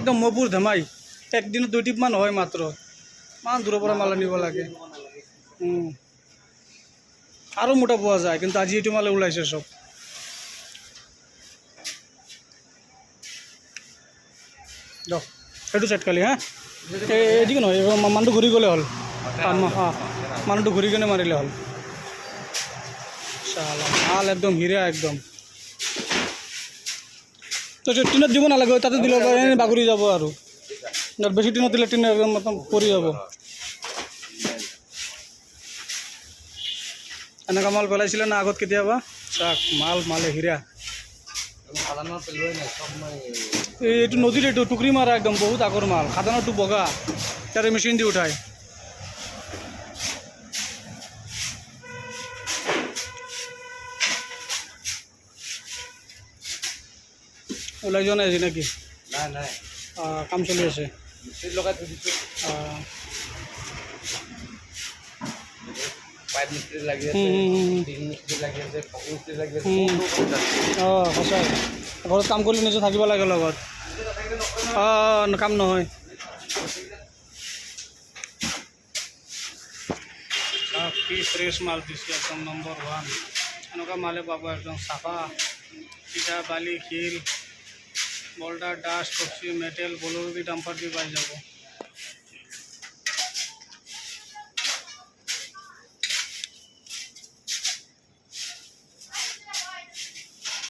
একদম মপুৰ ধেমাই একদিনত 2 টিপমান হয় মাত্ৰ মান দূৰৰ পৰা মাল আনিব লাগে আৰু মোটা পোৱা যায় কিন্তু আজি এইটো মালে ওলাইছে সব দিয়ক সেইটো চেট কালি হা এদিকে নহয় মানুহটো ঘূৰি গ'লে হ'ল মানুহটো ঘূৰি কিনে মাৰিলে হ'ল চালা মাল একদম হিৰা একদম তো টিনত দিব নালাগে তাতে দিলে বাগৰি যাব আৰু বেছি টিনত দিলে টিন একদম পৰি যাব এনেকুৱা মাল পেলাইছিলে না আগত কেতিয়াবা চাক মালে হিৰা এইটো নদীৰ এইটো টুকৰি মাৰা একদম বহুত আগৰ মাল খাদানৰটো বগা তাৰে মেচিন দি উঠায় ওলাই যোৱা নাই আজি নেকি নাই কাম চলি আছে লগাই থৈ দিছোঁ পাইপ মিস্ত্ৰী লাগি আছে টিন মিস্ত্ৰী লাগি আছে পকী মিস্ত্ৰী লাগি আছে সঁচাই ঘৰত কাম কৰিলে নিজে থাকিব লাগে লগত কাম নহয় কি ফ্ৰেছ মাল দিছে একদম নম্বৰ 1 এনেকুৱা মালে পাব একদম চাফা ইটা বালি শিল বল্ডাৰ ডাষ্ট টক্সি মেটেল বলৰু দি ডাম্পাৰ দি পাই যাব